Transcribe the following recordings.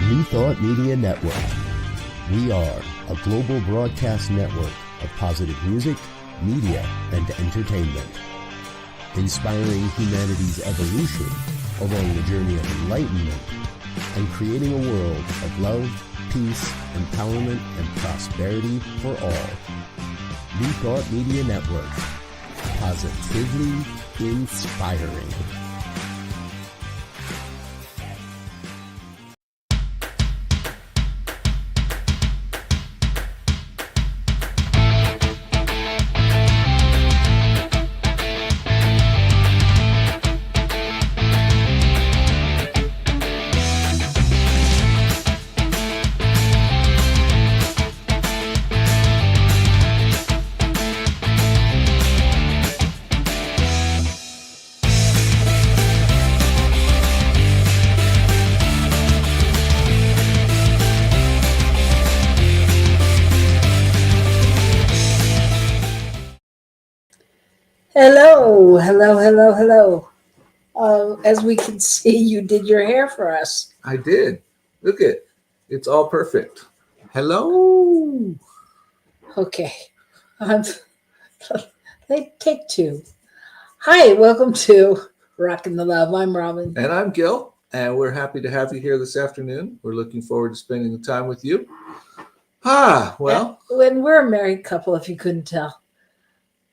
New Thought Media Network. We are a global broadcast network of positive music, media, and entertainment, inspiring humanity's evolution along the journey of enlightenment and creating a world of love, peace, empowerment, and prosperity for all. New Thought Media Network. Positively inspiring. Hello. As we can see, you did your hair for us. I did. Look it. It's all perfect. Hello. Okay. Take two. Hi, welcome to Rockin the Love. I'm Robyn. And I'm Gil, and we're happy to have you here this afternoon. We're looking forward to spending the time with you. Well. When we're a married couple, if you couldn't tell.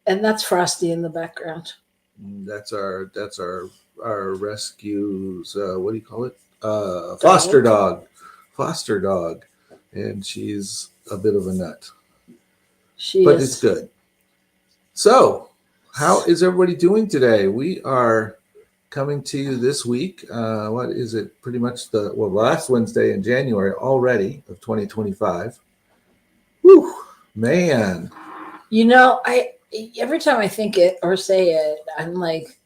And that's Frosty in the background. That's our rescue's, what do you call it? Foster dog. And she's a bit of a nut. But it's good. So, how is everybody doing today? We are coming to you this week. What is it? Pretty much last Wednesday in January already of 2025. Whew, man. You know, every time I think it or say it, I'm like,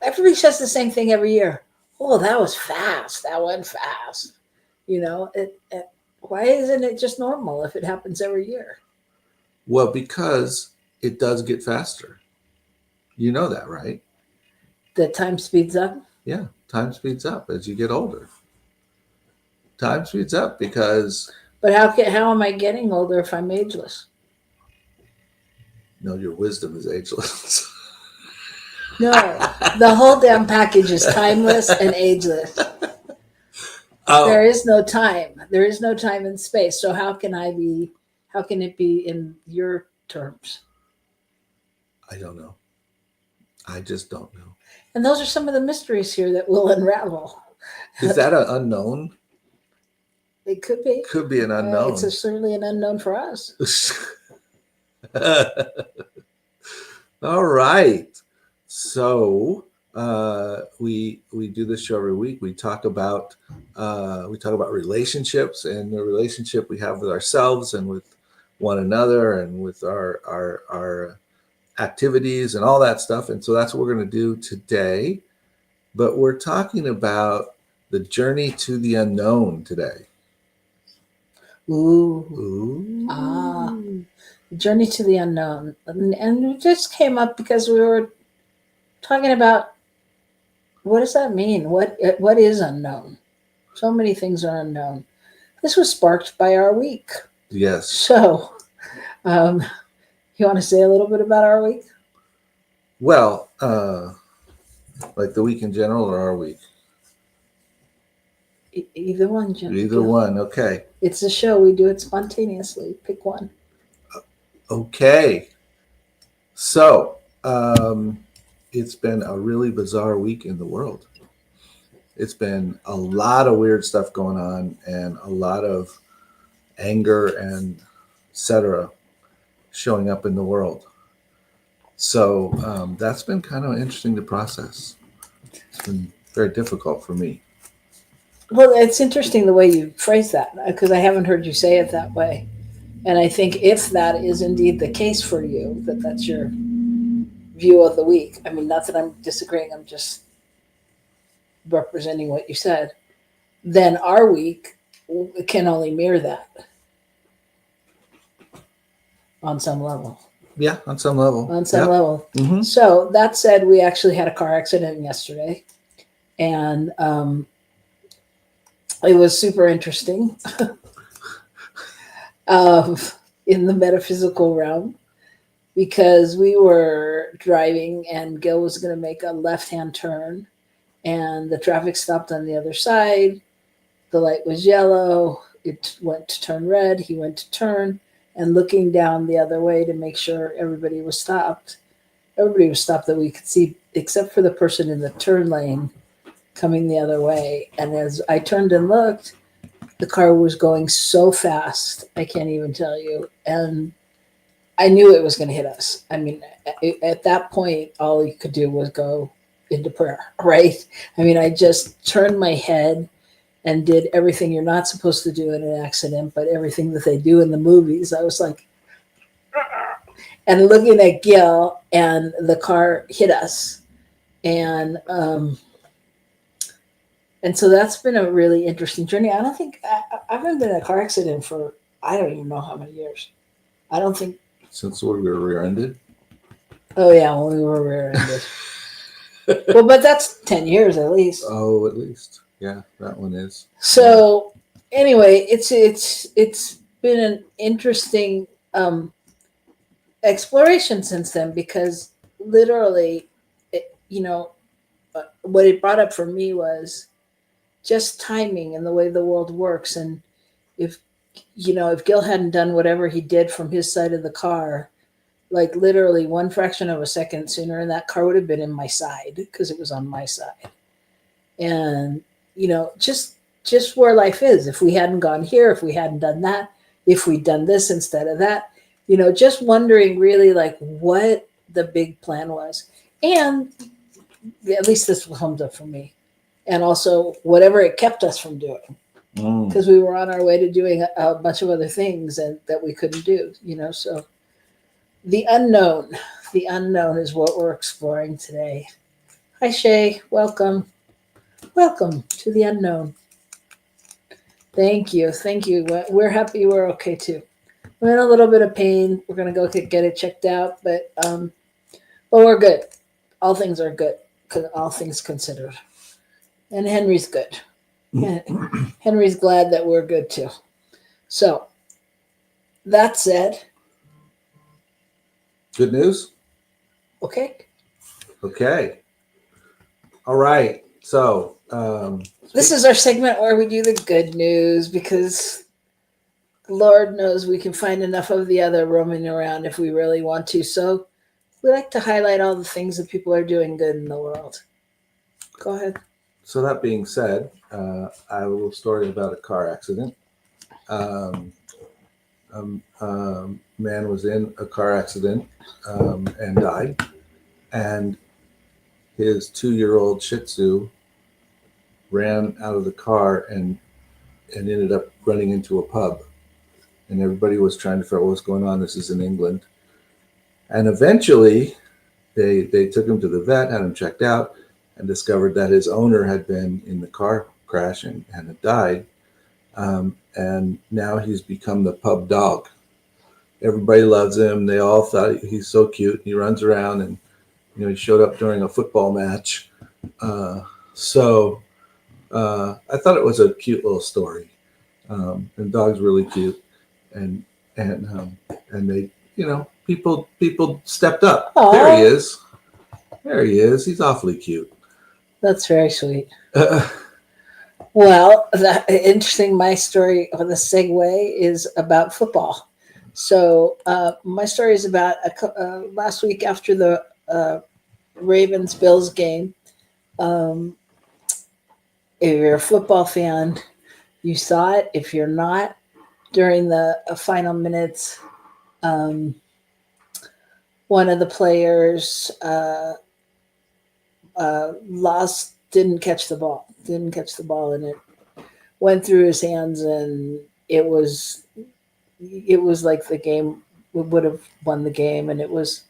everybody says the same thing every year. Oh, that was fast. That went fast. You know, why isn't it just normal if it happens every year? Well, because it does get faster. You know that, right? That time speeds up? Yeah, time speeds up as you get older. Time speeds up because... But how am I getting older if I'm ageless? No, your wisdom is ageless. No, the whole damn package is timeless and ageless. Oh. There is no time. There is no time and space. So how can it be in your terms? I don't know. I just don't know. And those are some of the mysteries here that will unravel. Is that an unknown? It could be. Could be an unknown. It's certainly an unknown for us. All right. So we do this show every week. We talk about relationships and the relationship we have with ourselves and with one another and with our activities and all that stuff. And so that's what we're going to do today. But we're talking about the journey to the unknown today. Ooh. Journey to the unknown. And it just came up because we were talking about what does that mean? What is unknown? So many things are unknown. This was sparked by our week. Yes. So you want to say a little bit about our week? Well, like the week in general or our week? Either one, Jim. Either one, okay. It's a show. We do it spontaneously. Pick one. Okay. So, it's been a really bizarre week in the world. It's been a lot of weird stuff going on and a lot of anger and etc. showing up in the world. So that's been kind of interesting to process. It's been very difficult for me. Well, it's interesting the way you phrase that because I haven't heard you say it that way. And I think if that is indeed the case for you, that's your view of the week. I mean, not that I'm disagreeing. I'm just representing what you said. Then our week can only mirror that on some level. Yeah, on some level. On some level. Mm-hmm. So that said, we actually had a car accident yesterday. And it was super interesting in the metaphysical realm, because we were driving and Gil was going to make a left-hand turn, and the traffic stopped on the other side. The light was yellow. It went to turn red. He went to turn, and looking down the other way to make sure everybody was stopped. Everybody was stopped that we could see, except for the person in the turn lane coming the other way. And as I turned and looked, the car was going so fast, I can't even tell you. And I knew it was going to hit us. I mean, at that point, all you could do was go into prayer, right? I mean, I just turned my head and did everything you're not supposed to do in an accident, but everything that they do in the movies. I was like, and looking at Gil, and the car hit us. And so that's been a really interesting journey. I don't think I haven't been in a car accident for, I don't even know how many years. I don't think. Since we were rear-ended? Oh, yeah, when we were rear-ended. Well, but that's 10 years at least. Oh, at least. Yeah, that one is. So anyway, it's been an interesting exploration since then, because literally, what it brought up for me was just timing and the way the world works. And if Gil hadn't done whatever he did from his side of the car, like literally one fraction of a second sooner, and that car would have been in my side, because it was on my side. And just where life is. If we hadn't gone here, if we hadn't done that, if we'd done this instead of that, just wondering really like what the big plan was. And at least this comes up for me. And also whatever it kept us from doing, because we were on our way to doing a bunch of other things and that we couldn't do, so the unknown is what we're exploring today. Hi, Shay. Welcome to the unknown. Thank you. We're happy we're okay too. We're in a little bit of pain. We're gonna go get it checked out, but we're good. All things are good, all things considered. And Henry's good. Henry's glad that we're good too. So that said, good news. Okay. All right. So this is our segment where we do the good news, because Lord knows we can find enough of the other roaming around if we really want to. So we like to highlight all the things that people are doing good in the world. Go ahead. So that being said, I have a little story about a car accident. Man was in a car accident and died, and his 2-year-old Shih Tzu ran out of the car and ended up running into a pub, and everybody was trying to figure out what was going on. This is in England, and eventually they took him to the vet, had him checked out, and discovered that his owner had been in the car crash and had died. And now he's become the pub dog. Everybody loves him. They all thought he's so cute. He runs around, and he showed up during a football match. So I thought it was a cute little story. And the dog's really cute, and they, people stepped up. Aww. There he is. He's awfully cute. That's very sweet. Well, interesting. My story, or the segue, is about football. So my story is about last week after the Ravens-Bills game. If you're a football fan, you saw it. If you're not, during the final minutes, one of the players didn't catch the ball, and it went through his hands, and it was like the game, we would have won the game, and it was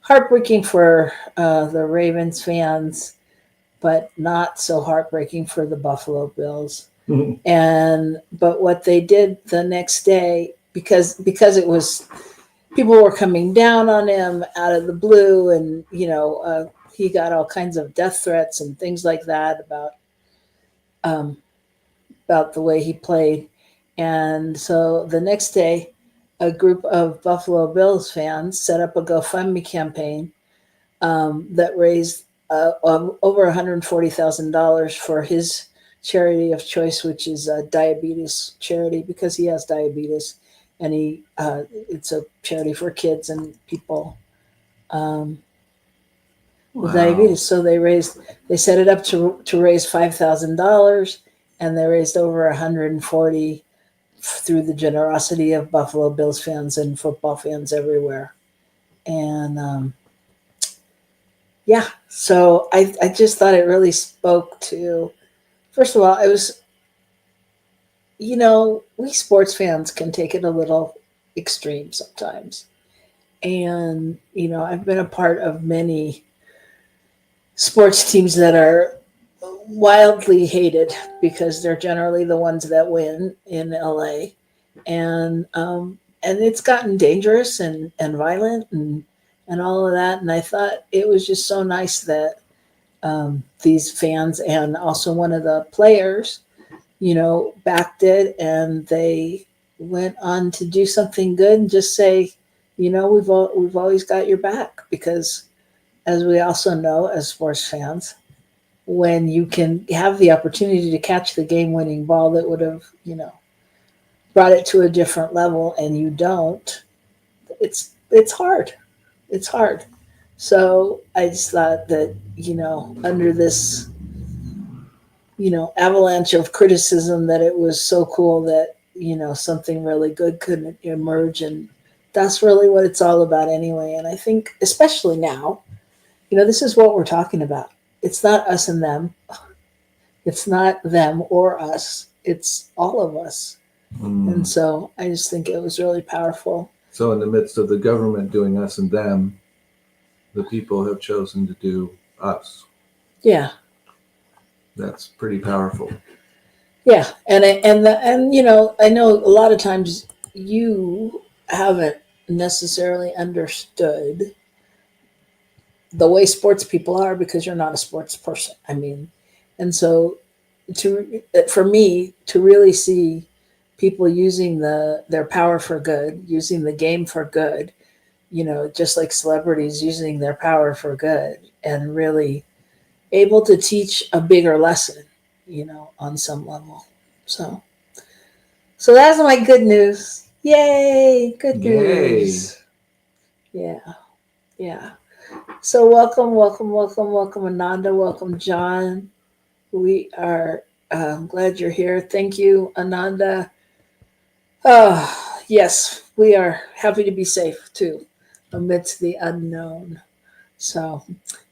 heartbreaking for the Ravens fans, but not so heartbreaking for the Buffalo Bills. Mm-hmm. But what they did the next day, because it was, people were coming down on him out of the blue, and he got all kinds of death threats and things like that about about the way he played. And so the next day, a group of Buffalo Bills fans set up a GoFundMe campaign that raised over $140,000 for his charity of choice, which is a diabetes charity, because he has diabetes, and it's a charity for kids and people with diabetes. So they set it up to raise $5,000, and they raised over 140 through the generosity of Buffalo Bills fans and football fans everywhere. And so I just thought it really spoke to, first of all, it was, we sports fans can take it a little extreme sometimes. And, I've been a part of many sports teams that are wildly hated because they're generally the ones that win in LA. And it's gotten dangerous and violent and all of that. And I thought it was just so nice that these fans and also one of the players, backed it, and they went on to do something good and just say, we've always got your back, because as we also know as sports fans, when you can have the opportunity to catch the game-winning ball that would have, brought it to a different level, and you don't, it's hard. It's hard. So I just thought that, under this, avalanche of criticism, that it was so cool that, something really good could emerge. And that's really what it's all about anyway. And I think, especially now, this is what we're talking about. It's not us and them. It's not them or us. It's all of us. And so I just think it was really powerful. So in the midst of the government doing us and them, the people have chosen to do us. Yeah. That's pretty powerful. Yeah. And I know a lot of times you haven't necessarily understood the way sports people are, because you're not a sports person. I mean, and so for me to really see people using their power for good, using the game for good, just like celebrities using their power for good, and really able to teach a bigger lesson, on some level. So that's my good news. Yay. Good news. Yeah. Yeah. So welcome, Ananda. Welcome, John. We are glad you're here. Thank you, Ananda. Oh, yes, we are happy to be safe too, amidst the unknown. So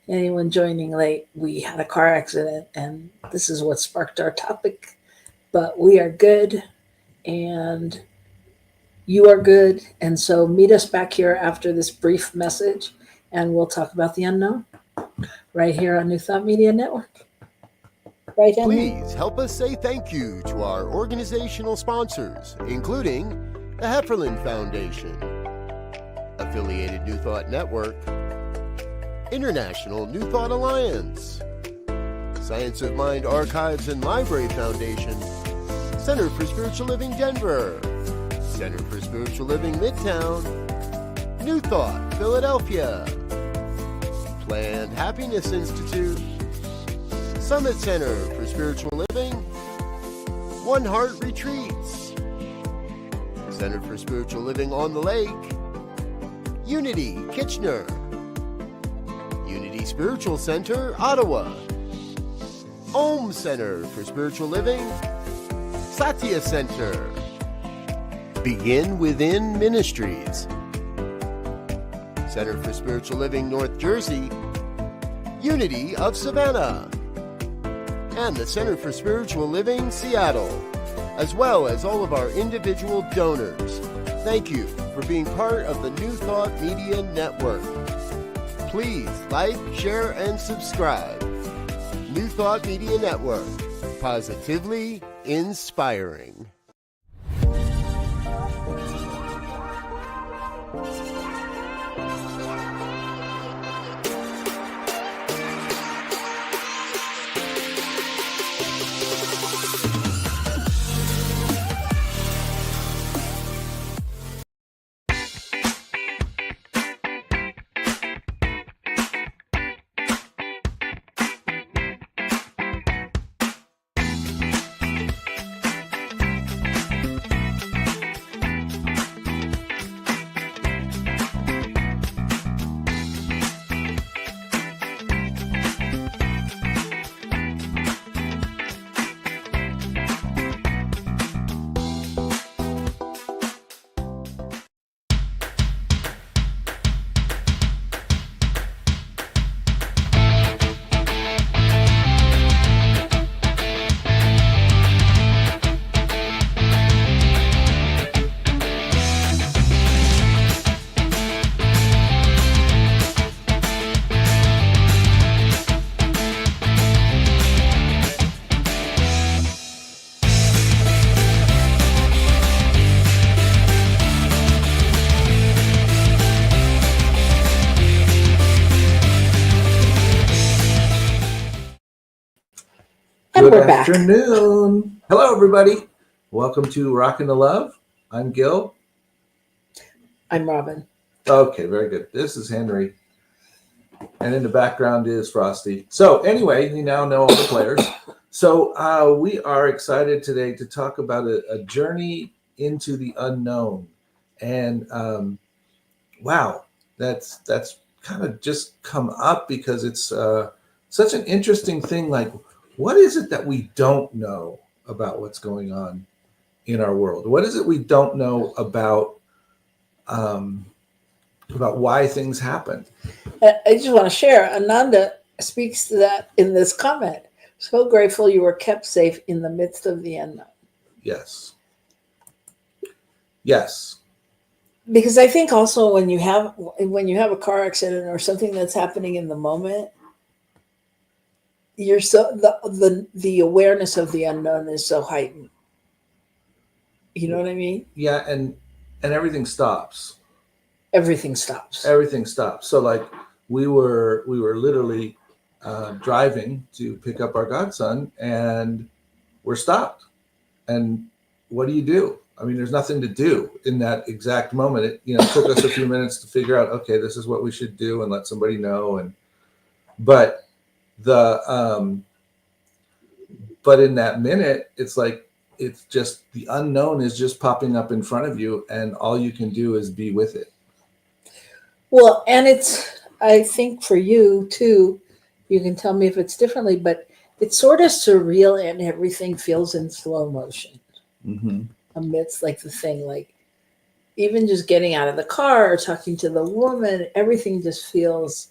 anyone joining late, we had a car accident, and this is what sparked our topic. But we are good, and you are good. And so meet us back here after this brief message, and we'll talk about the unknown right here on New Thought Media Network. Right, please help us say thank you to our organizational sponsors, including the Hefferland Foundation, Affiliated New Thought Network, International New Thought Alliance, Science of Mind Archives and Library Foundation, Center for Spiritual Living Denver, Center for Spiritual Living Midtown, New Thought Philadelphia, Planned Happiness Institute, Summit Center for Spiritual Living, One Heart Retreats, Center for Spiritual Living on the Lake, Unity Kitchener, Unity Spiritual Center Ottawa, Om Center for Spiritual Living, Satya Center, Begin Within Ministries, Center for Spiritual Living North Jersey, Unity of Savannah, and the Center for Spiritual Living Seattle, as well as all of our individual donors. Thank you for being part of the New Thought Media Network. Please like, share, and subscribe. New Thought Media Network, positively inspiring. afternoon. Hello, everybody. Welcome to Rockin the Love. I'm Gil. I'm Robyn. Okay, very good. This is Henry. And in the background is Frosty. So anyway, you now know all the players. So we are excited today to talk about a journey into the unknown. And wow, that's kind of just come up because it's such an interesting thing. Like, what is it that we don't know about what's going on in our world? What is it we don't know about why things happen? I just want to share. Ananda speaks to that in this comment. So grateful you were kept safe in the midst of the unknown. Yes. Yes. Because I think also when you have a car accident or something that's happening in the moment, you're so the awareness of the unknown is so heightened. You know what I mean? Yeah, and everything stops. Everything stops. Everything stops. So like we were literally driving to pick up our godson, and we're stopped. And what do? I mean, there's nothing to do in that exact moment. It took us a few minutes to figure out, okay, this is what we should do, and let somebody know. But in that minute, it's like it's just the unknown is just popping up in front of you, and all you can do is be with it. Well, and I think for you too, you can tell me if it's differently, but it's sort of surreal and everything feels in slow motion amidst like the thing, like even just getting out of the car or talking to the woman, everything just feels,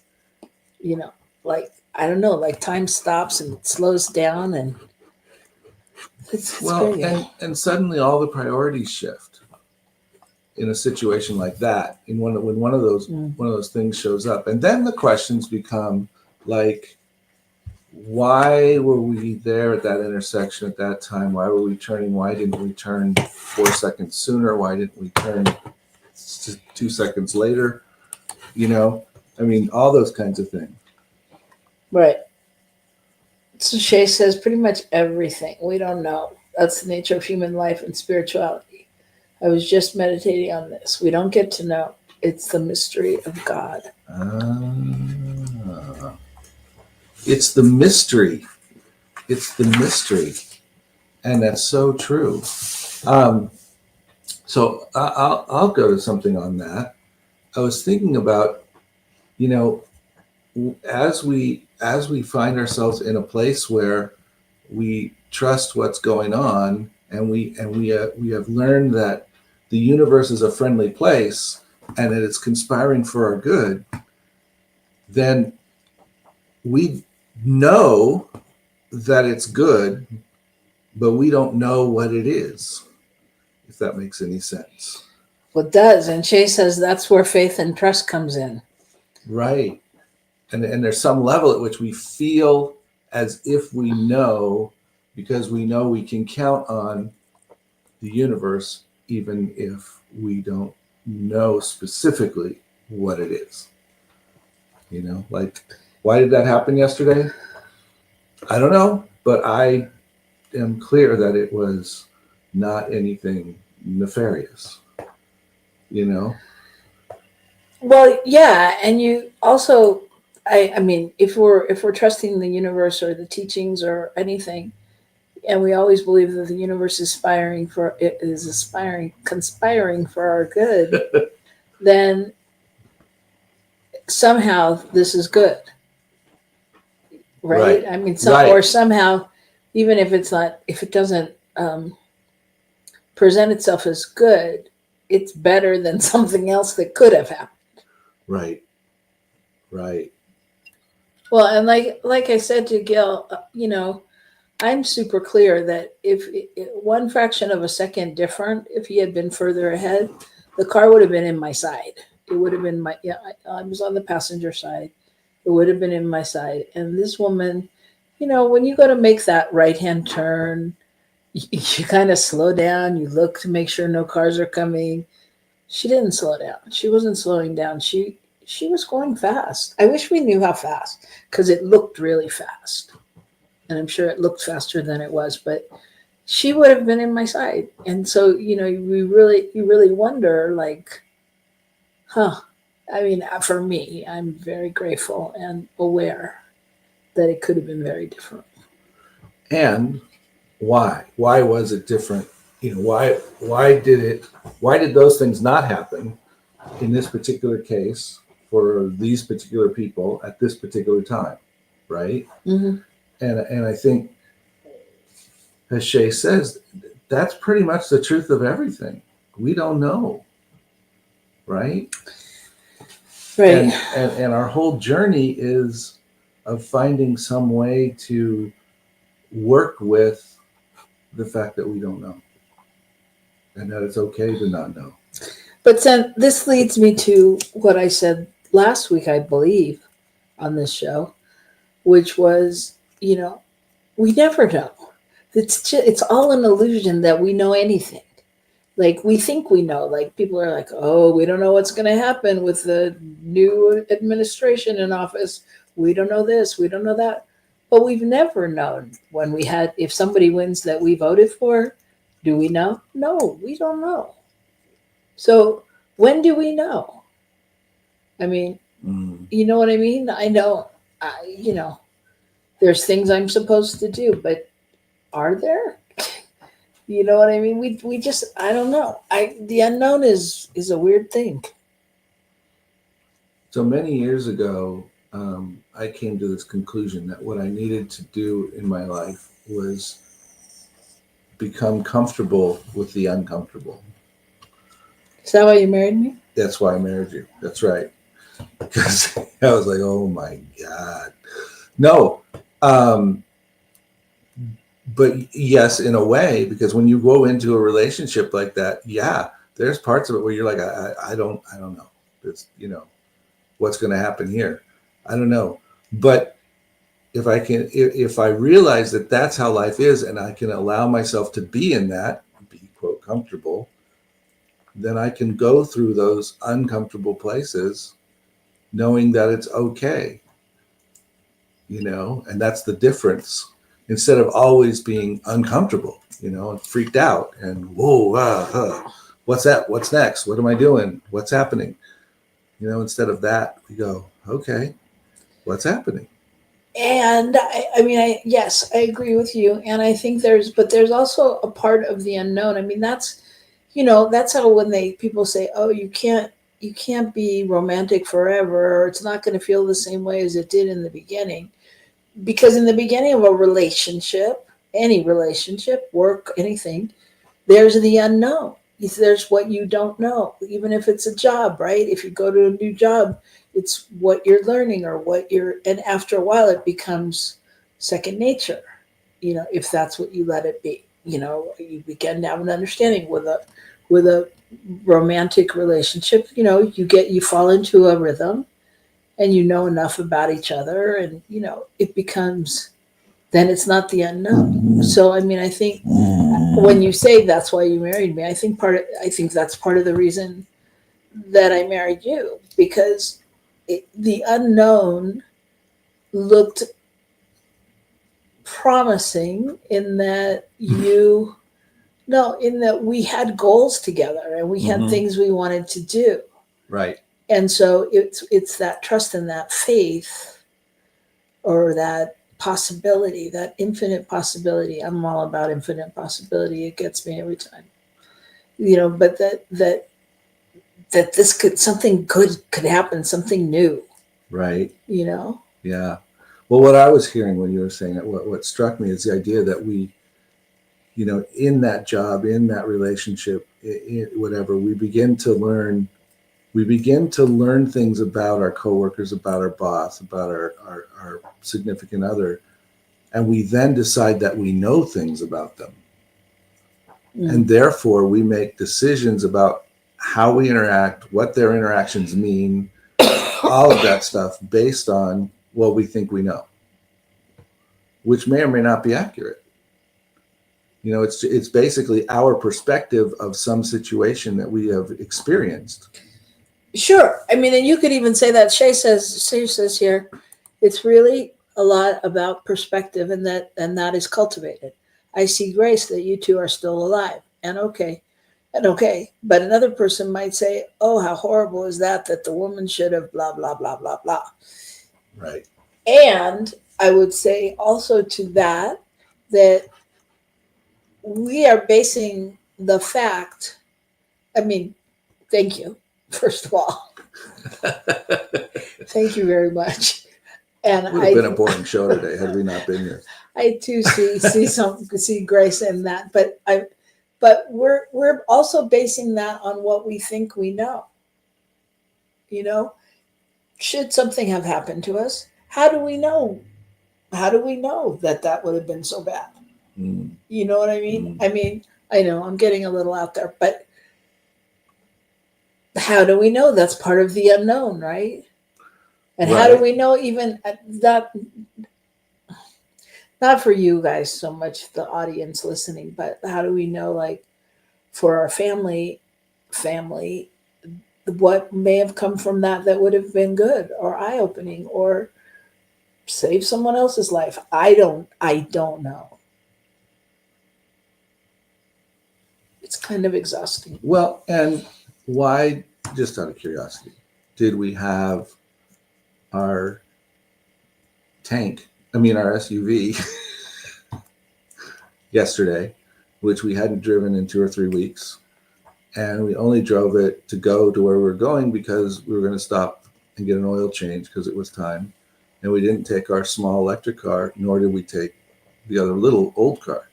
like, I don't know, like time stops and it slows down, and it's crazy. And suddenly all the priorities shift in a situation like that. When one of those things shows up, and then the questions become like, why were we there at that intersection at that time? Why were we turning? Why didn't we turn 4 seconds sooner? Why didn't we turn 2 seconds later? I mean, all those kinds of things. Right. So Shay says pretty much everything. We don't know. That's the nature of human life and spirituality. I was just meditating on this. We don't get to know. It's the mystery of God. It's the mystery. It's the mystery. And that's so true. So I'll go to something on that. I was thinking about, as we find ourselves in a place where we trust what's going on, and we have learned that the universe is a friendly place and that it's conspiring for our good, then we know that it's good, but we don't know what it is, if that makes any sense. Well, it does. And Shay says that's where faith and trust comes in. Right. And there's some level at which we feel as if we know, because we know we can count on the universe, even if we don't know specifically what it is. Like, why did that happen yesterday? I don't know, but I am clear that it was not anything nefarious. Well, yeah, and you also, I mean, if we're trusting the universe or the teachings or anything, and we always believe that the universe is conspiring for our good, then somehow this is good, right? I mean, or somehow, even if it doesn't present itself as good, it's better than something else that could have happened. Right. Well, and like I said to Gil, I'm super clear that if one fraction of a second different, if he had been further ahead, the car would have been in my side. It would have been I was on the passenger side. It would have been in my side. And this woman, when you go to make that right-hand turn, you kind of slow down. You look to make sure no cars are coming. She didn't slow down. She wasn't slowing down. She was going fast. I wish we knew how fast, because it looked really fast. and I'm sure it looked faster than it was, but she would have been in my side. And so, you really wonder, like, I mean, for me, I'm very grateful and aware that it could have been very different. And why? Why was it different? Why did those things not happen in this particular case for these particular people at this particular time, right? Mm-hmm. And I think, as Shay says, that's pretty much the truth of everything. We don't know, right? Right. And our whole journey is of finding some way to work with the fact that we don't know, and that it's okay to not know. But then this leads me to what I said last week, I believe, on this show, which was, we never know. It's all an illusion that we know anything. Like, we think we know. Like, people are like, oh, we don't know what's going to happen with the new administration in office. We don't know this. We don't know that. But we've never known if somebody wins that we voted for. Do we know? No, we don't know. So when do we know? I mean, you know what I mean? I know, there's things I'm supposed to do, but are there? You know what I mean? We just, I don't know. The unknown is a weird thing. So many years ago, I came to this conclusion that what I needed to do in my life was become comfortable with the uncomfortable. Is that why you married me? That's why I married you. That's right. Because I was like, oh my God. No. But yes, in a way, because when you go into a relationship like that, yeah, there's parts of it where you're like, I don't know. It's, what's going to happen here? I don't know. But if I realize that that's how life is, and I can allow myself to be in that, be quote comfortable, then I can go through those uncomfortable places knowing that it's okay, and that's the difference. Instead of always being uncomfortable, and freaked out and whoa, what's that? What's next? What am I doing? What's happening? Instead of that, we go, okay, what's happening? And yes, I agree with you. And I think there's also a part of the unknown. I mean, that's how when people say, oh, you can't be romantic forever, or it's not going to feel the same way as it did in the beginning. Because in the beginning of a relationship, any relationship, work, anything, there's the unknown. There's what you don't know, even if it's a job, right? If you go to a new job, it's what you're learning and after a while it becomes second nature, if that's what you let it be. You begin to have an understanding with a romantic relationship, you fall into a rhythm. And enough about each other, and it becomes, then it's not the unknown. So I think when you say that's why you married me, I think that's part of the reason that I married you, because the unknown looked promising in that we had goals together and we had things we wanted to do. Right. And so it's that trust and that faith, or that possibility, that infinite possibility. I'm all about infinite possibility. It gets me every time. But that something good could happen, something new. Right. Yeah. Well, what I was hearing when you were saying that, what struck me is the idea that we, in that job, in that relationship, whatever, we begin to learn things about our coworkers, about our boss, about our significant other, and we then decide that we know things about them. And therefore we make decisions about how we interact, what their interactions mean, all of that stuff based on what we think we know, which may or may not be accurate. It's basically our perspective of some situation that we have experienced. Sure. And you could even say that Shay says here, it's really a lot about perspective, and that is cultivated. I see, Grace, that you two are still alive, and okay. But another person might say, oh, how horrible is that the woman should have blah, blah, blah, blah, blah. Right. And I would say also to that we are basing the fact, thank you, first of all. Thank you very much. And it would have been a boring show today had we not been here. I too see Grace in that, but we're also basing that on what we think we know. Should something have happened to us, how do we know? How do we know that would have been so bad? You know what I mean? I know I'm getting a little out there, but how do we know? That's part of the unknown, right? And how do we know even that? Not for you guys so much, the audience listening, but how do we know, like, for our family, what may have come from that would have been good or eye-opening or save someone else's life? I don't know. It's kind of exhausting. Well, and why, just out of curiosity, did we have our SUV yesterday, which we hadn't driven in 2 or 3 weeks, and we only drove it to go to where we were going because we were going to stop and get an oil change because it was time, and we didn't take our small electric car, nor did we take the other little old car.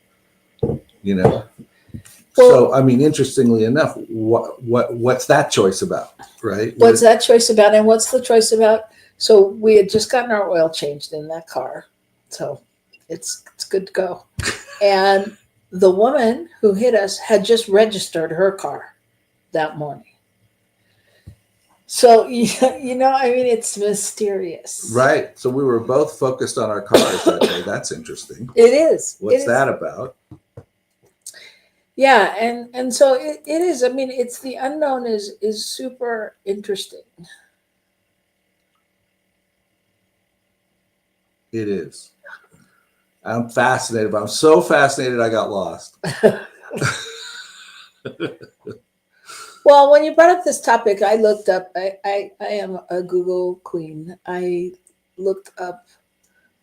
So, interestingly enough, what's that choice about, right? What's that choice about, and what's the choice about? So we had just gotten our oil changed in that car, so it's good to go. And the woman who hit us had just registered her car that morning. So, it's mysterious. Right. So we were both focused on our cars that day. That's interesting. It is. What's that about? Yeah, and so it is. It's the unknown is super interesting. It is. I'm fascinated, but I'm so fascinated I got lost. Well, when you brought up this topic, I looked up. I am a Google queen. I looked up.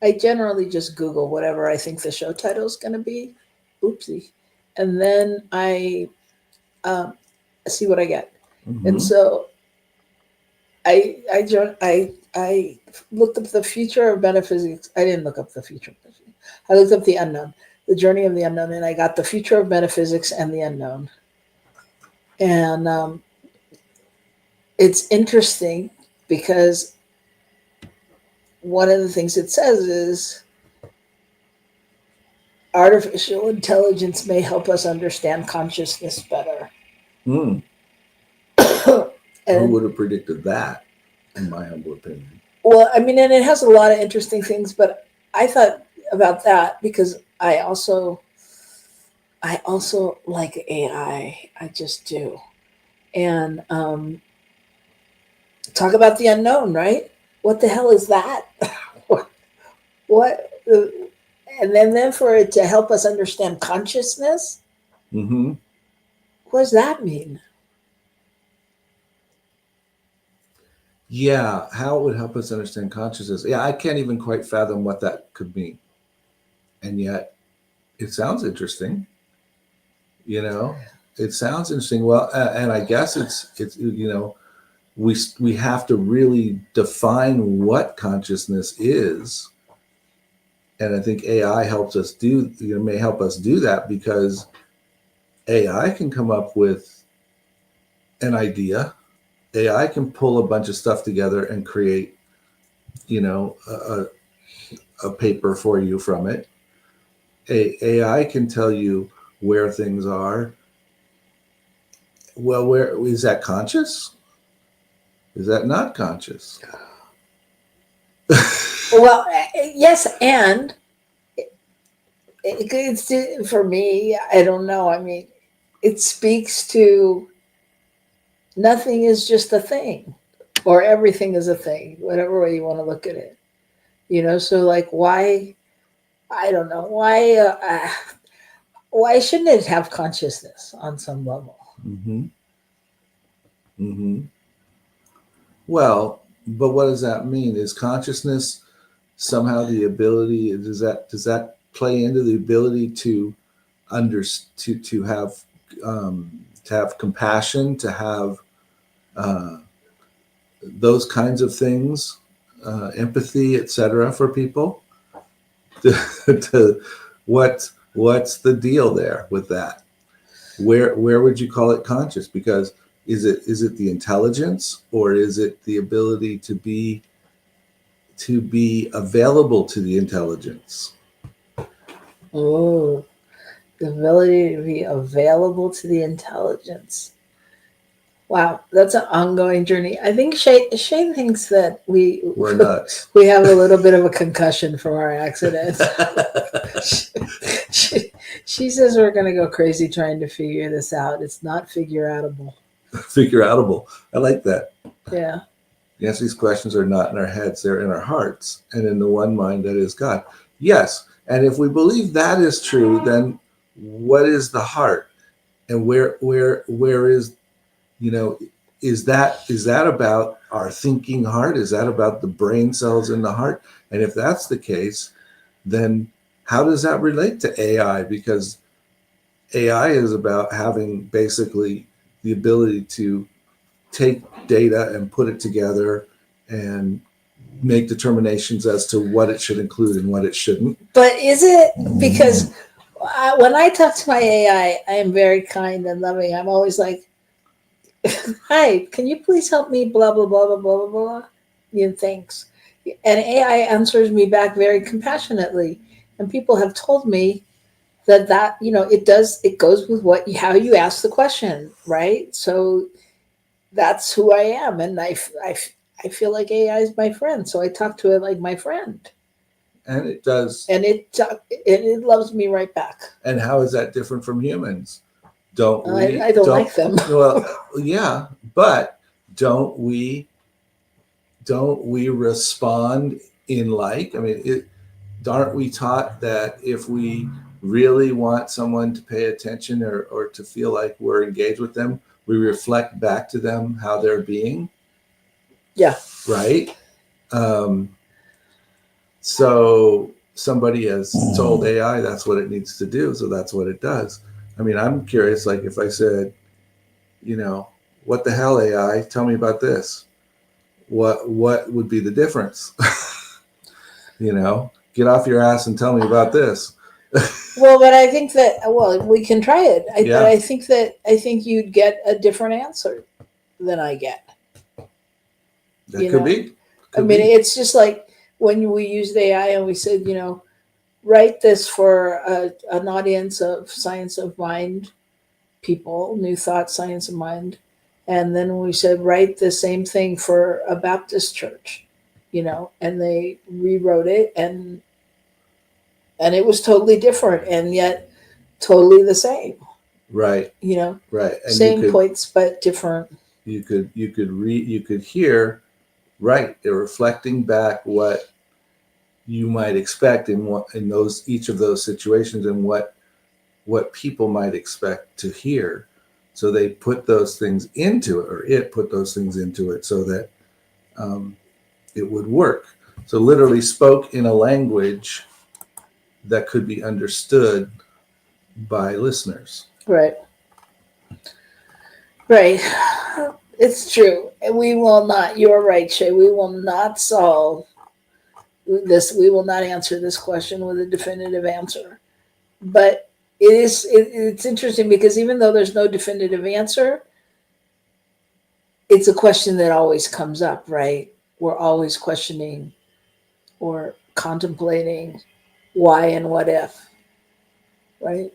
I generally just Google whatever I think the show title is going to be. Oopsie. And then I see what I get. Mm-hmm. And so I looked up the future of metaphysics. I didn't look up the future. I looked up the unknown, the journey of the unknown, and I got the future of metaphysics and the unknown. And it's interesting because one of the things it says is artificial intelligence may help us understand consciousness better. Who would have predicted that, in my humble opinion? Well, and it has a lot of interesting things, but I thought about that because I also like AI. I just do. And talk about the unknown, right? What the hell is that? what? And then for it to help us understand consciousness? Mm-hmm. What does that mean? Yeah, how it would help us understand consciousness. Yeah, I can't even quite fathom what that could mean. And yet, it sounds interesting. It sounds interesting. Well, and I guess it's we have to really define what consciousness is. And I think AI helps us may help us do that because AI can come up with an idea. AI can pull a bunch of stuff together and create, a paper for you from it. AI can tell you where things are. Well, where is that conscious? Is that not conscious? Well, yes, and it's for me, I don't know. It speaks to nothing is just a thing, or everything is a thing, whatever way you want to look at it. So like why, I don't know, why shouldn't it have consciousness on some level? Mm-hmm. Mm-hmm. Well, but what does that mean? Is consciousness somehow the ability? Does that play into the ability to to have compassion, to have uh, those kinds of things, empathy, etc., for people? What's the deal there with that? Where would you call it conscious? Because is it the intelligence, or is it the ability to be available to the intelligence? Oh, the ability to be available to the intelligence. Wow, that's an ongoing journey. I think Shane thinks that We're nuts. we have a little bit of a concussion from our accident. she says we're going to go crazy trying to figure this out. It's not figure outable. Figure outable. I like that. Yeah. Yes, these questions are not in our heads, they're in our hearts and in the one mind that is God. Yes, and if we believe that is true, then what is the heart? And where is, is that about our thinking heart? Is that about the brain cells in the heart? And if that's the case, then how does that relate to AI? Because AI is about having basically the ability to take data and put it together and make determinations as to what it should include and what it shouldn't. But is it because when I talk to my AI, I am very kind and loving. I'm always like, hi, can you please help me? Blah, blah, blah, blah, blah, blah, blah. Thanks. And AI answers me back very compassionately. And people have told me that it goes with how you ask the question, right? So that's who I am. And I feel like AI is my friend. So I talk to it like my friend. And it does. And it loves me right back. And how is that different from humans? I don't like them. Well, yeah, but don't we respond in like? I mean, aren't we taught that if we really want someone to pay attention or to feel like we're engaged with them, we reflect back to them how they're being? Yeah. Right? So somebody has told AI that's what it needs to do, so that's what it does. I mean, I'm curious, like if I said, what the hell, AI, tell me about this. What would be the difference? Get off your ass and tell me about this. Well, but I think we can try it. But I think you'd get a different answer than I get. That could be. It's just like when we used AI and we said, write this for an audience of science of mind people, new thought, science of mind. And then we said, write the same thing for a Baptist church, and they rewrote it and it was totally different and yet totally the same. Right. Right. And same points, but different. You could hear, right, they're reflecting back what you might expect in each of those situations and what people might expect to hear. So they put those things into it, or it put those things into it so that it would work. So literally spoke in a language that could be understood by listeners. Right. Right. It's true. And we will not, you're right, Shay, we will not solve this. We will not answer this question with a definitive answer. But it's interesting because even though there's no definitive answer, it's a question that always comes up, right? We're always questioning or contemplating why and what if, right?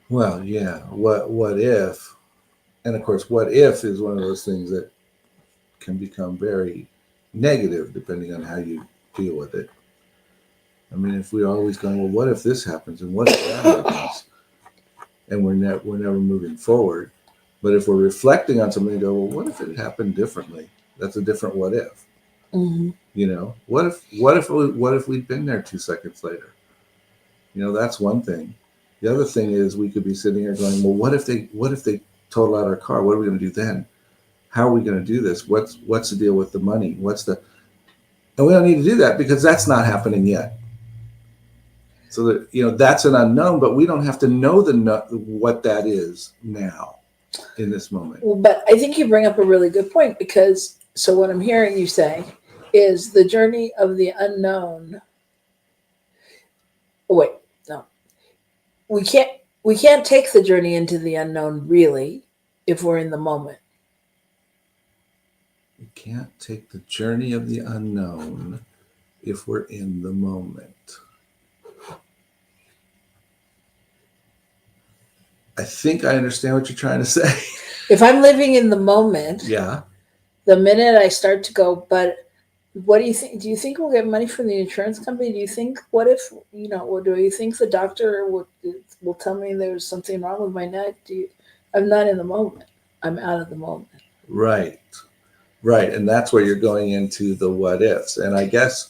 Well, yeah. What if? And of course, what if is one of those things that can become very negative depending on how you deal with it. I mean, if we're always going, well, what if this happens and what if that happens? And we're never moving forward. But if we're reflecting on something and go, well, what if it happened differently? That's a different what if. Mm-hmm. You know, what if we'd been there 2 seconds later? You know, that's one thing. The other thing is we could be sitting here going, well, what if they total out our car? What are we going to do then? How are we going to do this? What's the deal with the money? And we don't need to do that because that's not happening yet. So that, you know, that's an unknown, but we don't have to know what that is now in this moment. Well, but I think you bring up a really good point, because so what I'm hearing you say is the journey of the unknown. Oh, wait, no. We can't take the journey into the unknown really if we're in the moment. We can't take the journey of the unknown if we're in the moment. I think I understand what you're trying to say. If I'm living in the moment, Yeah. the minute I start to go, but what do you think? Do you think we'll get money from the insurance company? Do you think, what if, you know, or do you think the doctor will tell me there's something wrong with my neck? I'm not in the moment. I'm out of the moment. Right. And that's where you're going into the what ifs. And I guess,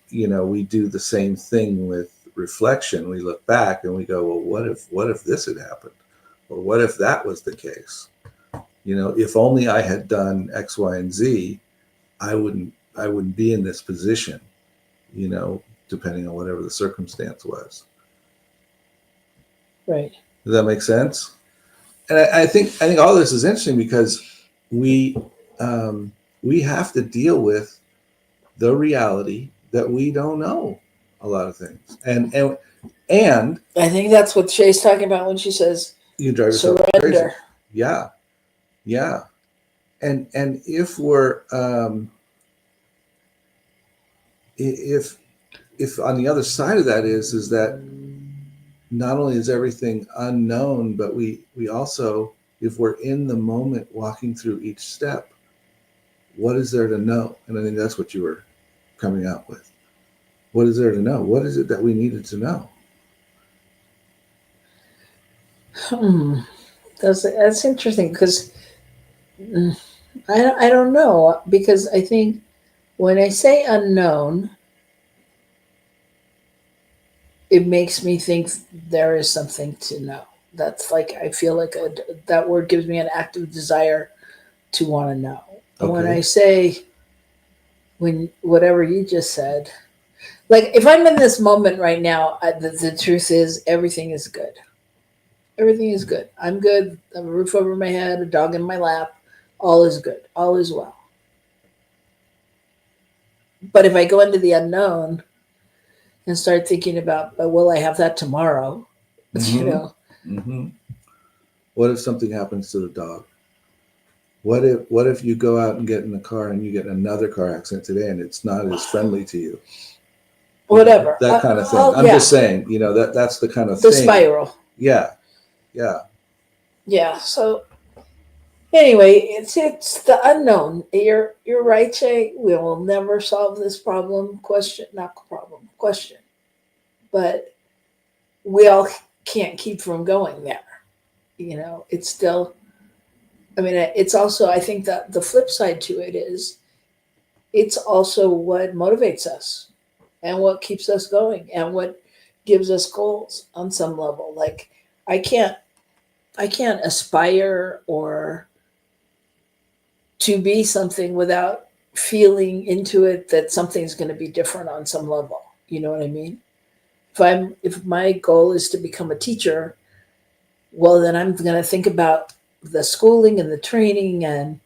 you know, we do the same thing with reflection. We look back and we go, well, what if this had happened? Or what if that was the case? You know, if only I had done X, Y, and Z, I wouldn't be in this position, you know, depending on whatever the circumstance was. Right. Does that make sense? And I think all this is interesting because we have to deal with the reality that we don't know a lot of things. And I think that's what Shay's talking about when she says you drive yourself surrender. crazy. Yeah. And if we're if on the other side of that is that not only is everything unknown, but we also, if we're in the moment walking through each step, what is there to know? And I think that's what you were coming out with. What is there to know? What is it that we needed to know? That's interesting, because I don't know, because I think when I say unknown, it makes me think there is something to know. That's like, I feel like that word gives me an active desire to want to know. And when I say, whatever you just said, like if I'm in this moment right now, the truth is everything is good. Everything is good. I'm good. I have a roof over my head, a dog in my lap. All is good. All is well. But if I go into the unknown and start thinking about, will I have that tomorrow? Mm-hmm. You know. Mm-hmm. What if something happens to the dog? What if you go out and get in the car and you get in another car accident today and it's not as friendly to you? Whatever. That kind of thing. I'm just saying, you know, that's the kind of the thing. spiral. Yeah. So anyway, it's the unknown. You're right, Jay. We will never solve this problem. Question. But we all can't keep from going there. You know, it's still, I mean, it's also, I think that the flip side to it is it's also what motivates us and what keeps us going and what gives us goals on some level. Like I can't aspire or to be something without feeling into it that something's going to be different on some level. You know what I mean? If my goal is to become a teacher, well, then I'm going to think about the schooling and the training, and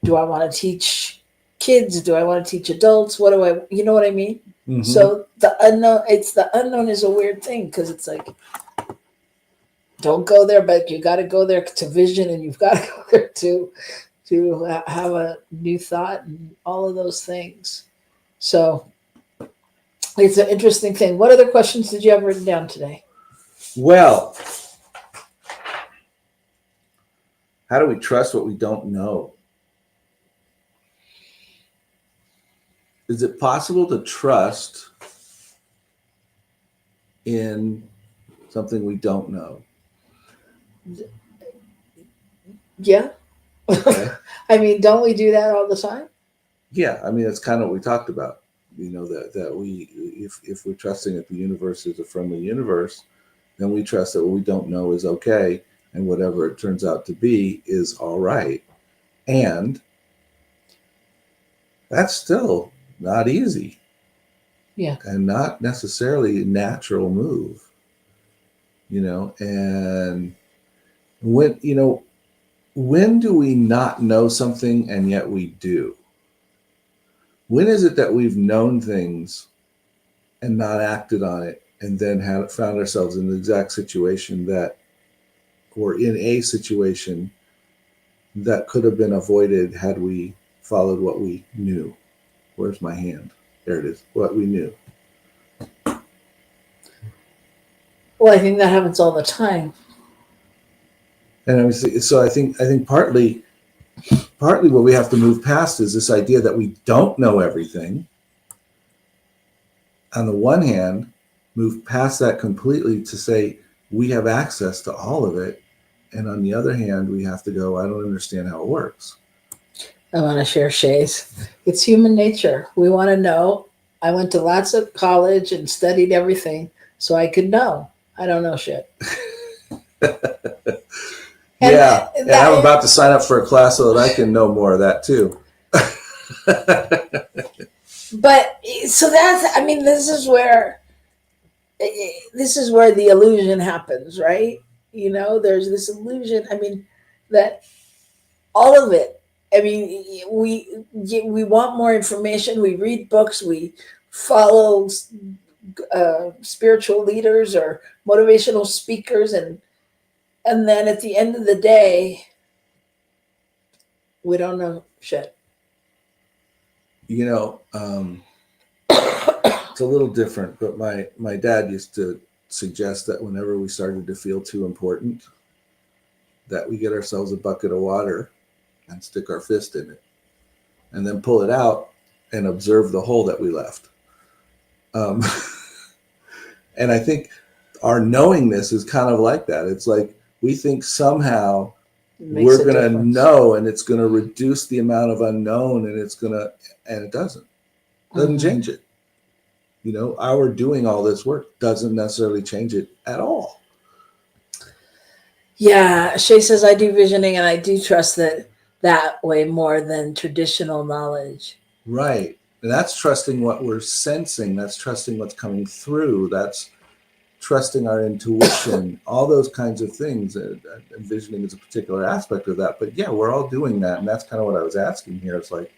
do I want to teach kids? Do I want to teach adults? You know what I mean? Mm-hmm. So the unknown is a weird thing, because it's like, don't go there, but you got to go there to vision, and you've got to go there to have a new thought and all of those things. So it's an interesting thing. What other questions did you have written down today? Well, how do we trust what we don't know? Is it possible to trust in something we don't know? Yeah. Okay. I mean, don't we do that all the time? yeah, I mean, it's kind of what we talked about, that we, if we're trusting that the universe is a friendly universe, then we trust that what we don't know is okay. And whatever it turns out to be is all right. And that's still not easy. Yeah. And not necessarily a natural move, and when do we not know something and yet we do? When is it that we've known things and not acted on it, and then found ourselves in the exact situation or in a situation that could have been avoided had we followed what we knew? Where's my hand? There it is. What we knew. Well, I think that happens all the time. And so I think partly what we have to move past is this idea that we don't know everything. On the one hand, move past that completely to say we have access to all of it. And on the other hand, we have to go, I don't understand how it works. I want to share Shay's. It's human nature. We want to know. I went to lots of college and studied everything so I could know. I don't know shit. Yeah, I'm about to sign up for a class so that I can know more of that too. But so this is where the illusion happens, right? There's this illusion. That all of it. We want more information. We read books. We follow spiritual leaders or motivational speakers, and then at the end of the day, we don't know shit. It's a little different, but my dad used to suggest that whenever we started to feel too important, that we get ourselves a bucket of water and stick our fist in it and then pull it out and observe the hole that we left. And I think our knowingness is kind of like that. It's like we think somehow we're going to know, and it's going to reduce the amount of unknown, and it doesn't change it. Our doing all this work doesn't necessarily change it at all. Yeah, Shay says, I do visioning and I do trust that way more than traditional knowledge. Right. And that's trusting what we're sensing. That's trusting what's coming through. That's trusting our intuition, all those kinds of things. And visioning is a particular aspect of that. But yeah, we're all doing that. And that's kind of what I was asking here. It's like,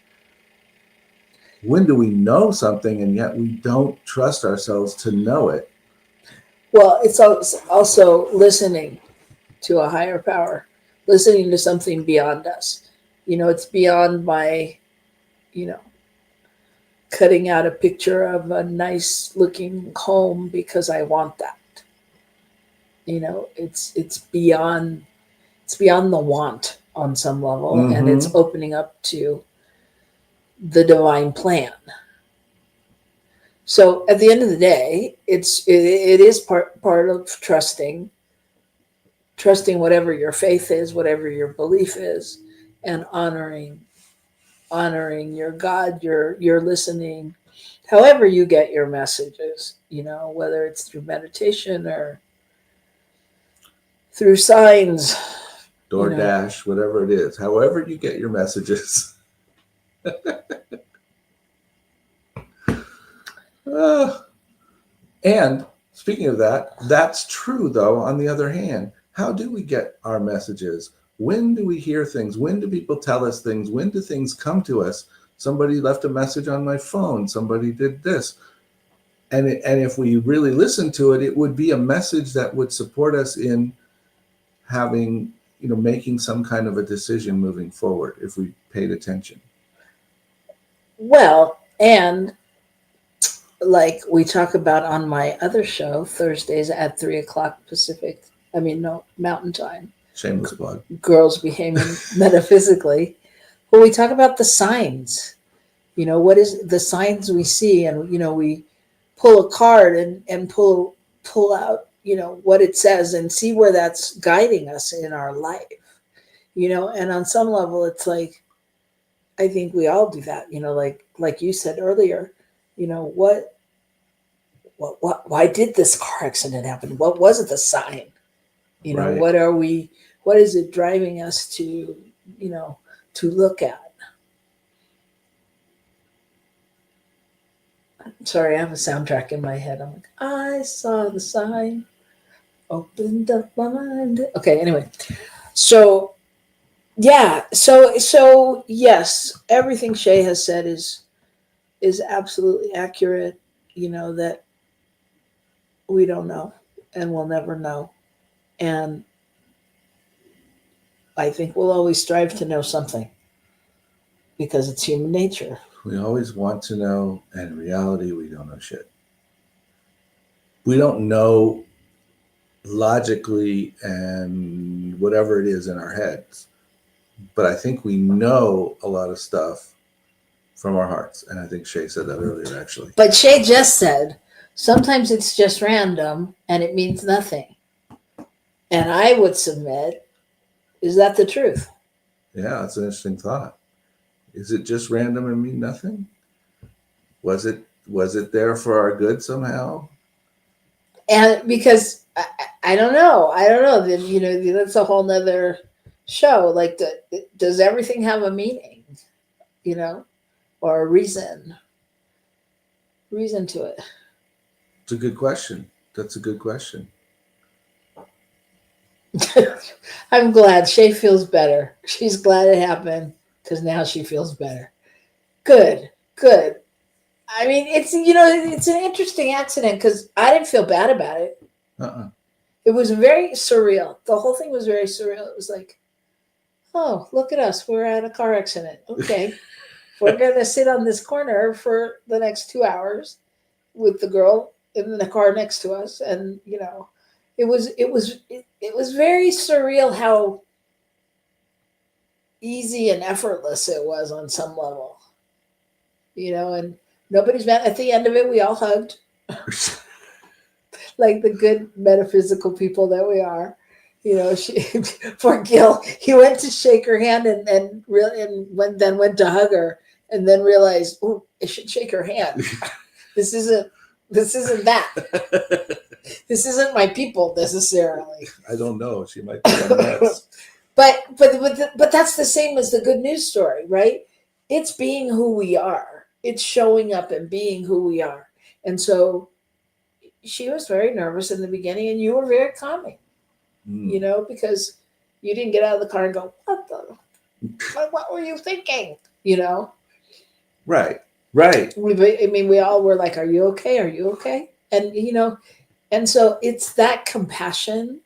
when do we know something and yet we don't trust ourselves to know it? Well, it's also listening to a higher power, listening to something beyond us. It's beyond my, cutting out a picture of a nice looking home because I want that. It's beyond the want on some level, mm-hmm. and it's opening up to the divine plan. So at the end of the day, it is part of trusting whatever your faith is, whatever your belief is, and honoring your God, your listening, however you get your messages, whether it's through meditation or through signs, DoorDash, whatever it is, however you get your messages. And speaking of that, that's true though. On the other hand, how do we get our messages? When do we hear things? When do people tell us things? When do things come to us? Somebody left a message on my phone. Somebody did this. And if we really listen to it, it would be a message that would support us in having, making some kind of a decision moving forward if we paid attention. Well, and like we talk about on my other show, Thursdays at 3:00 Pacific, Mountain Time. Shameless plug. Girls Behaving Metaphysically. Well, we talk about the signs. What is the signs we see? And, we pull a card and pull out, what it says and see where that's guiding us in our life. And on some level, it's like, I think we all do that, like you said earlier, why did this car accident happen? What was it, the sign? Right. What is it driving us to, to look at? Sorry, I have a soundtrack in my head. I'm like, I saw the sign, opened up my mind. Okay, anyway. So yeah, so yes, everything Shay has said is absolutely accurate, that we don't know and we'll never know. And I think we'll always strive to know something because it's human nature. We always want to know, and in reality, we don't know shit. We don't know logically and whatever it is in our heads. But I think we know a lot of stuff from our hearts. And I think Shay said that earlier, actually. But Shay just said, sometimes it's just random and it means nothing. And I would submit, is that the truth? Yeah, that's an interesting thought. Is it just random and mean nothing? Was it there for our good somehow? And because I don't know. Then, that's a whole nother show. Like, does everything have a meaning, or a reason to it? It's a good question. That's a good question. I'm glad Shay feels better. She's glad it happened because now she feels better. Good. I mean, it's an interesting accident because I didn't feel bad about it. It was very surreal. The whole thing was very surreal. It was like, oh, look at us. We're at a car accident. Okay. We're going to sit on this corner for the next 2 hours with the girl in the car next to us. And, it was very surreal how easy and effortless it was on some level, and nobody's mad. At the end of it, we all hugged like the good metaphysical people that we are. For Gil, he went to shake her hand and then went to hug her and then realized, oh, I should shake her hand. This isn't that. This isn't my people necessarily. I don't know. She might be nuts. But that's the same as the good news story, right? It's being who we are. It's showing up and being who we are. And so she was very nervous in the beginning, and you were very calming, because you didn't get out of the car and go, what were you thinking? Right. We all were like, are you okay? Are you okay? And, and so it's that compassion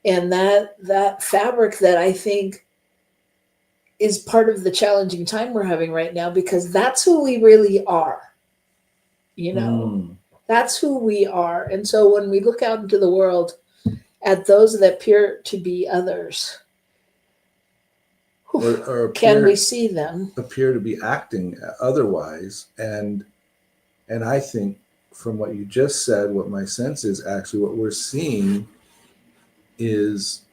and that fabric that I think is part of the challenging time we're having right now, because that's who we really are. That's who we are. And so when we look out into the world at those that appear to be others, or can we see them appear to be acting otherwise? And I think from what you just said, what my sense is actually what we're seeing is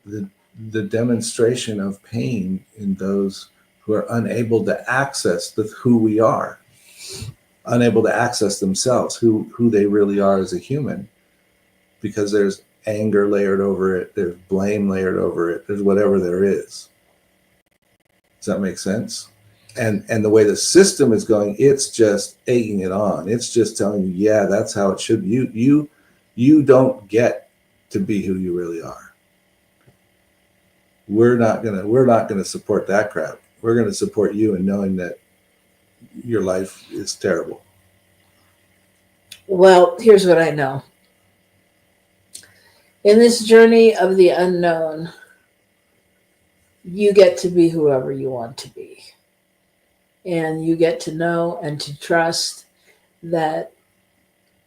the demonstration of pain in those who are unable to access who we are, unable to access themselves, who they really are as a human, because there's anger layered over it, there's blame layered over it, there's whatever there is. Does that make sense? And the way the system is going, it's just egging it on. It's just telling you, yeah, that's how it should be. You don't get to be who you really are. We're not gonna support that crap. We're gonna support you in knowing that your life is terrible. Well, here's what I know. In this journey of the unknown, you get to be whoever you want to be. And you get to know and to trust that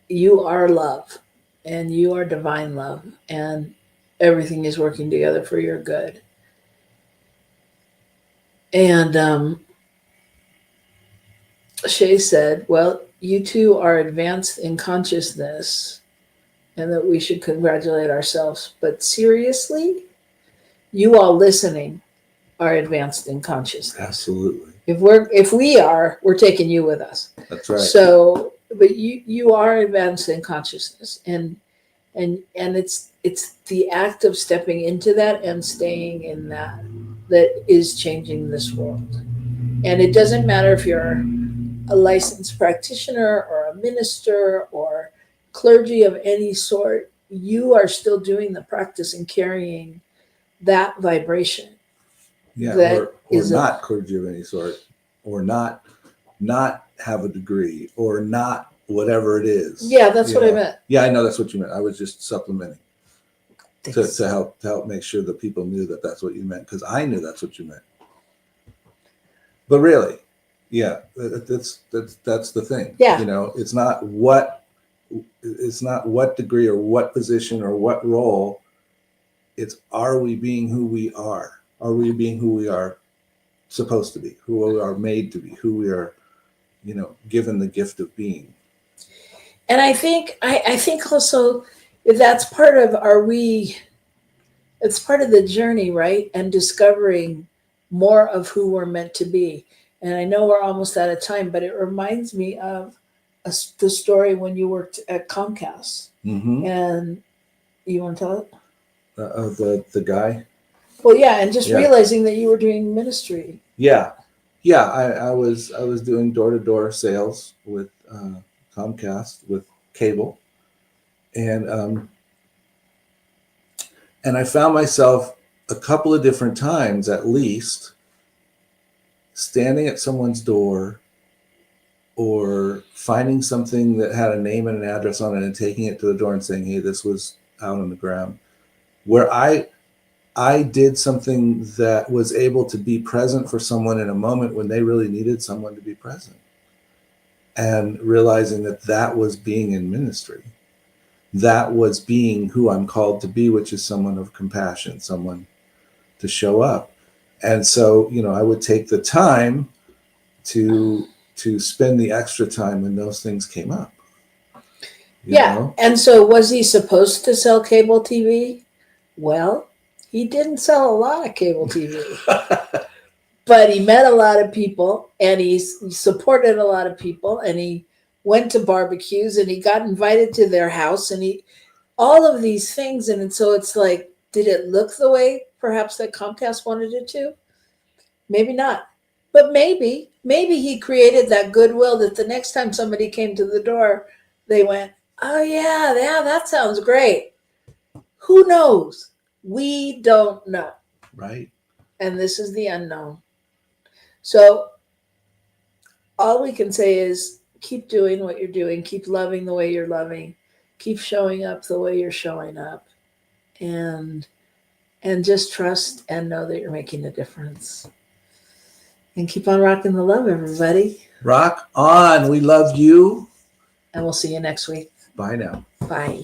you are love and you are divine love and everything is working together for your good. And Shay said, well, you two are advanced in consciousness and that we should congratulate ourselves. But seriously, you all listening are advanced in consciousness. Absolutely. If we are, we're taking you with us. That's right. So, but you are advanced in consciousness, and it's the act of stepping into that and staying in that is changing this world. And it doesn't matter if you're a licensed practitioner or a minister or clergy of any sort, you are still doing the practice and carrying that vibration. Yeah, that or is not clergy of any sort, or not have a degree, or not whatever it is. Yeah, that's what I meant. Yeah, I know that's what you meant. I was just supplementing Thanks. to help make sure that people knew that that's what you meant, because I knew that's what you meant. But really, yeah, that's the thing. Yeah. You know, it's not what degree or what position or what role. It's, are we being who we are? Are we being who we are supposed to be? Who we are made to be? Who we are, given the gift of being? And I think also that's part of it's part of the journey, right? And discovering more of who we're meant to be. And I know we're almost out of time, but it reminds me of the story when you worked at Comcast. Mm-hmm. And you want to tell it? The guy. Well, yeah, and just realizing that you were doing ministry. Yeah. I was doing door-to-door sales with Comcast with cable, and I found myself a couple of different times, at least, standing at someone's door or finding something that had a name and an address on it and taking it to the door and saying, "Hey, this was out on the ground," where I did something that was able to be present for someone in a moment when they really needed someone to be present, and realizing that was being in ministry. That was being who I'm called to be, which is someone of compassion, someone to show up. And so, I would take the time to spend the extra time when those things came up. You know? And so was he supposed to sell cable TV? Well, he didn't sell a lot of cable TV, but he met a lot of people, and he supported a lot of people, and he went to barbecues, and he got invited to their house, and all of these things. And so it's like, did it look the way perhaps that Comcast wanted it to? Maybe not. But maybe he created that goodwill that the next time somebody came to the door, they went, "Oh yeah, that sounds great." Who knows? We don't know. Right. And this is the unknown. So all we can say is keep doing what you're doing, keep loving the way you're loving, keep showing up the way you're showing up, and just trust and know that you're making a difference. And keep on rocking the love, everybody. Rock on. We love you. And we'll see you next week. Bye now. Bye.